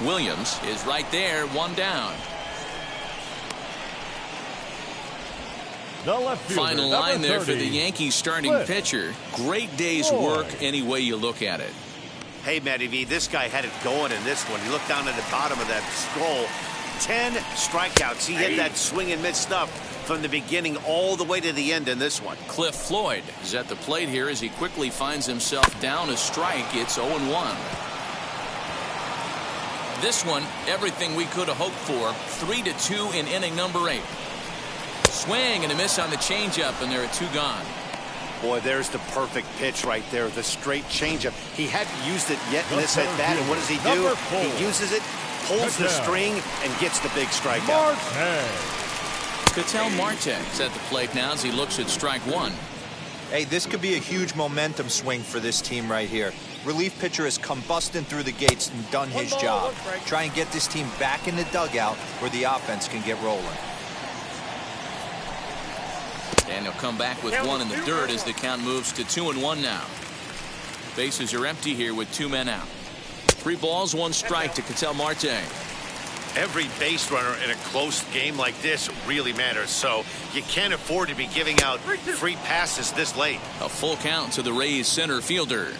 Williams is right there, one down. Final line there for the Yankees starting pitcher. Great day's work any way you look at it. Hey, Matty V, this guy had it going in this one. You look down at the bottom of that scroll. 10 strikeouts. He hit that swing and miss stuff from the beginning all the way to the end in this one. Cliff Floyd is at the plate here as he quickly finds himself down a strike. It's 0-1. This one, everything we could have hoped for. 3-2 in inning number 8. Swing and a miss on the changeup, and there are 2 gone. Boy, there's the perfect pitch right there. The straight changeup. He hadn't used it yet in this at bat, and what does he do? He uses it, pulls the string, and gets the big strikeout. Katel Martinez at the plate now as he looks at strike 1. Hey, this could be a huge momentum swing for this team right here. Relief pitcher has come busting through the gates and done his job. Try and get this team back in the dugout where the offense can get rolling. And he'll come back with one in the dirt as the count moves to 2-1 now. Bases are empty here with 2 men out. 3 balls, 1 strike to Katel Martinez. Every base runner in a close game like this really matters, so you can't afford to be giving out free passes this late. A full count to the Rays center fielder.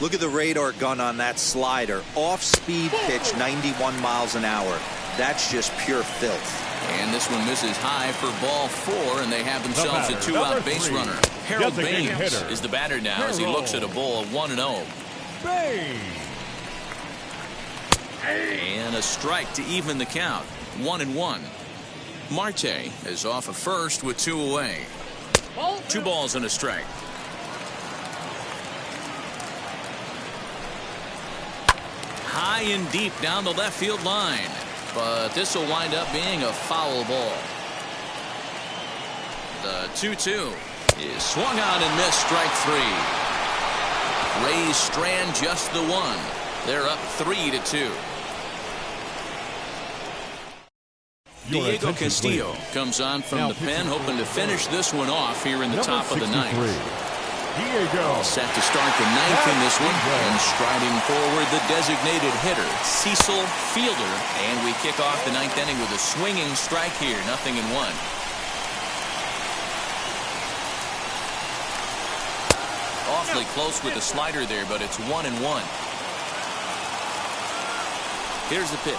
Look at the radar gun on that slider. Off-speed pitch, 91 miles an hour. That's just pure filth. And this one misses high for ball 4, and they have themselves a 2-out base runner. Harold Baines is the batter now as he looks at a ball 1-0. And a strike to even the count. 1-1. Marte is off of first with 2 away. 2 balls and a strike. High and deep down the left field line. But this will wind up being a foul ball. The 2-2 is swung on and missed, strike 3. Rays strand just the 1. They're up 3-2. Diego Castillo comes on from the pen, hoping to finish this one off here in the top of the 9th. All set to start the 9th in this one, and striding forward the designated hitter, Cecil Fielder, and we kick off the 9th inning with a swinging strike here, 0-1. Awfully close with the slider there, but it's 1-1. Here's the pitch.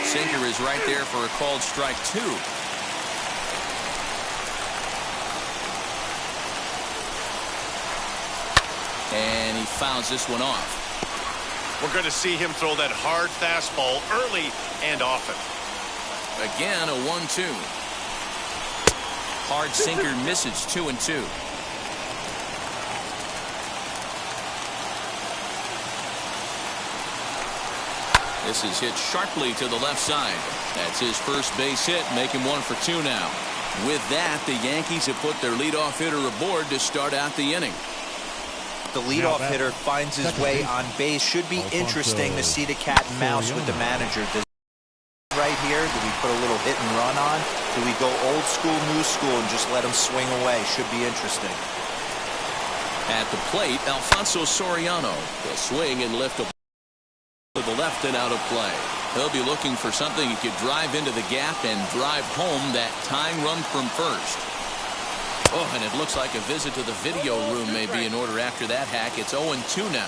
Sinker is right there for a called strike 2. And he fouls this one off. We're going to see him throw that hard fastball early and often. Again, a 1-2. Hard sinker misses. 2-2. This is hit sharply to the left side. That's his first base hit, making 1 for 2 now. With that, the Yankees have put their leadoff hitter aboard to start out the inning. The leadoff hitter finds his way on base. Should be interesting to see the cat and mouse with the manager. Does right here, do we put a little hit and run on? Do we go old school, new school, and just let him swing away? Should be interesting. At the plate, Alfonso Soriano will swing and lift a to the left and out of play. He'll be looking for something he could drive into the gap and drive home that tying run from first. Oh, and it looks like a visit to the video room may be in order after that hack. It's 0-2 now.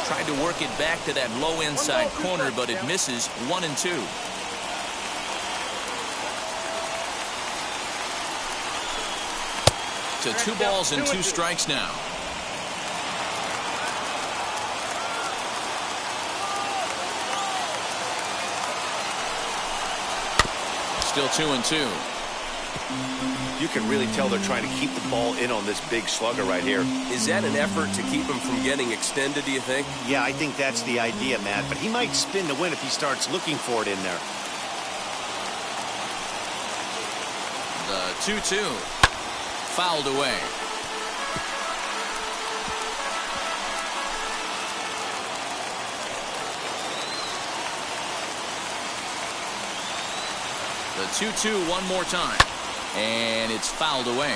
Tried to work it back to that low inside corner, but it misses. 1-2. To 2 balls and 2 strikes now. Still 2-2. You can really tell they're trying to keep the ball in on this big slugger right here. Is that an effort to keep him from getting extended, do you think? Yeah, I think that's the idea, Matt. But he might spin to win if he starts looking for it in there. The 2-2. Fouled away. The 2-2 one more time. And it's fouled away.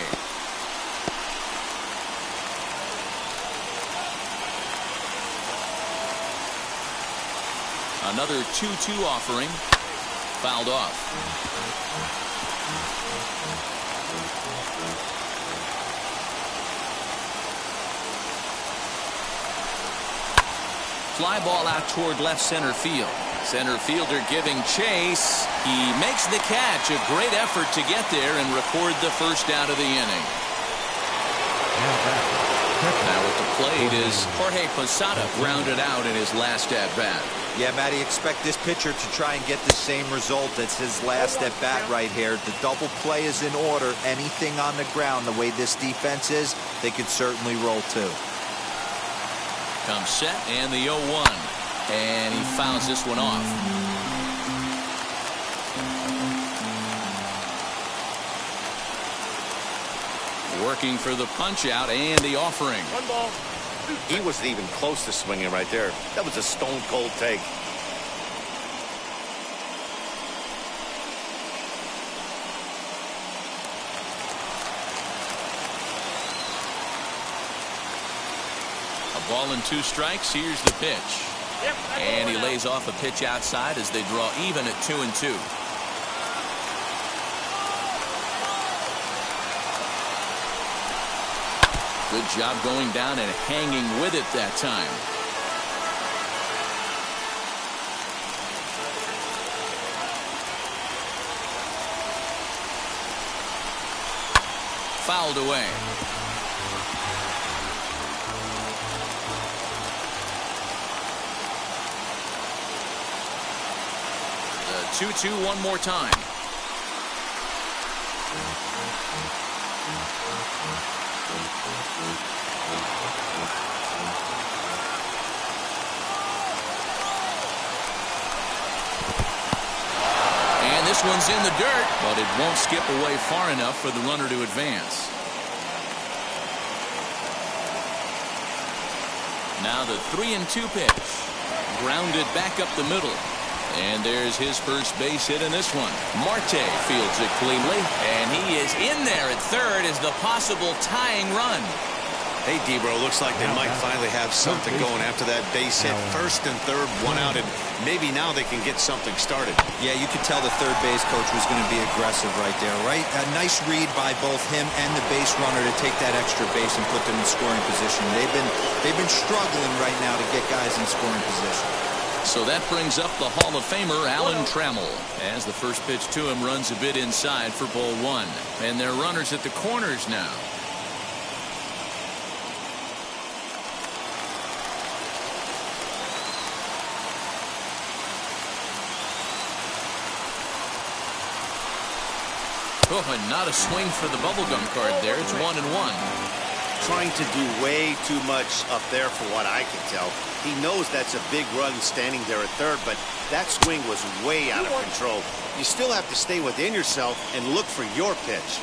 Another 2-2 offering. Fouled off. Fly ball out toward left center field. Center fielder giving chase. He makes the catch. A great effort to get there and record the first out of the inning. Now at the plate is Jorge Posada, grounded out in his last at-bat. Yeah, Matty, expect this pitcher to try and get the same result. That's his last at-bat right here. The double play is in order. Anything on the ground, the way this defense is, they could certainly roll too. Comes set and the 0-1. And he fouls this one off. Working for the punch out and the offering. 1 ball. He wasn't even close to swinging right there. That was a stone cold take. A ball and 2 strikes. Here's the pitch. And he lays off a pitch outside as they draw even at 2-2. Good job going down and hanging with it that time. Fouled away. The 2-2 one more time. And this one's in the dirt, but it won't skip away far enough for the runner to advance. Now the 3-2 pitch. Grounded back up the middle. And there's his first base hit in this one. Marte fields it cleanly, and he is in there at third as the possible tying run. Hey, Debro, looks like they might finally have something going after that base hit. First and third, one out, and maybe now they can get something started. Yeah, you could tell the third base coach was going to be aggressive right there, right? A nice read by both him and the base runner to take that extra base and put them in scoring position. They've been struggling right now to get guys in scoring position. So that brings up the Hall of Famer Alan Trammell as the first pitch to him runs a bit inside for ball one. And they're runners at the corners now. Oh, and not a swing for the bubblegum card there. It's 1-1. Trying to do way too much up there for what I can tell. He knows that's a big run standing there at third, but that swing was way out of control. You still have to stay within yourself and look for your pitch.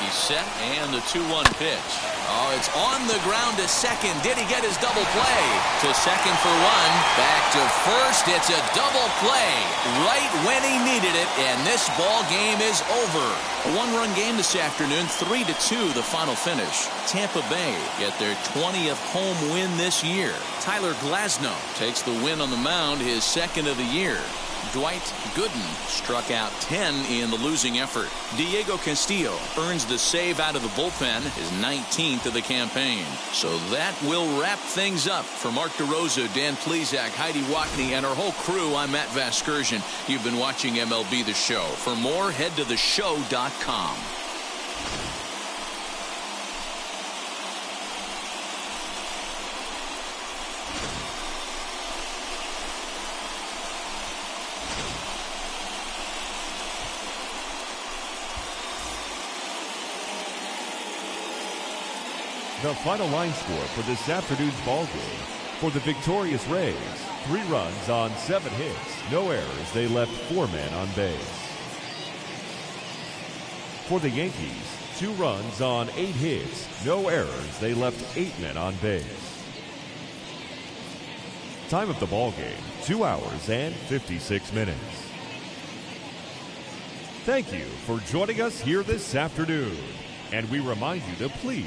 He's set, and the 2-1 pitch. Oh, it's on the ground to second. Did he get his double play? To second for one. Back to first. It's a double play right when he needed it, and this ball game is over. A one-run game this afternoon, 3-2 the final finish. Tampa Bay get their 20th home win this year. Tyler Glasnow takes the win on the mound, his second of the year. Dwight Gooden struck out 10 in the losing effort. Diego Castillo earns the save out of the bullpen, his 19th of the campaign. So that will wrap things up. For Mark DeRosa, Dan Plesac, Heidi Watney, and our whole crew, I'm Matt Vasgersian. You've been watching MLB The Show. For more, head to theshow.com. The final line score for this afternoon's ball game. For the victorious Rays, 3 runs on 7 hits, no errors. They left 4 men on base. For the Yankees, 2 runs on 8 hits, no errors. They left 8 men on base. Time of the ball game, 2 hours and 56 minutes. Thank you for joining us here this afternoon. And we remind you to please